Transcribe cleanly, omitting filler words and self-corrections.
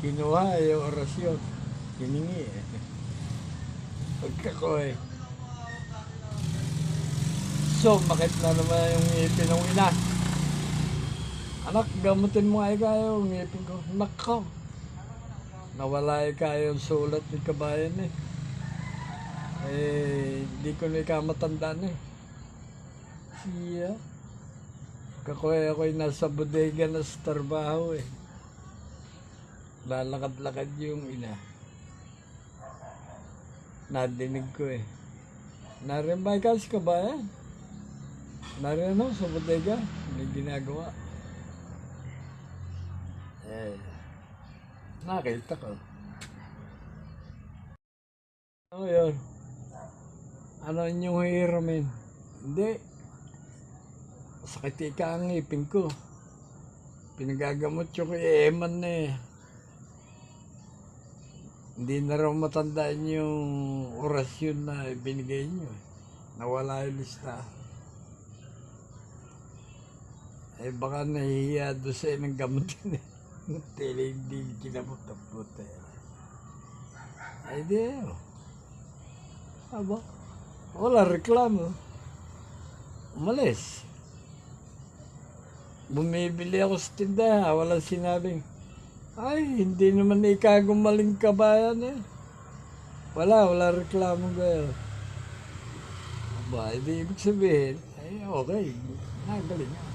Kinuha yung orasyon. Hiningi eh. Pagkako eh. So, makit na naman yung ngipin ng ina. Anak, gamutin mo ay kayo yung ngipin ko. Nako. Nawala ay kayo yung sulat ni kabayan eh. Di ko na ikamatandaan eh. Siya. Kakoy ako'y nasa bodega na sa trabaho eh. Lalakad-lakad yung ina. Nadinig ko eh. Narimbay ka sa kabayan. Narino sa bodega. May ginagawa. Nakita ko. Ano yun? Ano inyong hiramin? Hindi. Sakit ka ang ngipin ko. Pinagagamot yung kay Eman na eh. Hindi na raw matandaan yung orasyon na binigay nyo. Nawala yung lista. Baka nahihiya doon sa inang gamutin eh. Hindi kinabot-abot eh. Di oh. Aba, wala reklamo. Umalis. Bumibili ako sa tindahan, walang sinabing, ay, hindi naman ikagumaling kabayan eh. Wala reklamo kayo. Aba, hindi ibig sabihin, ay okay, nagaling.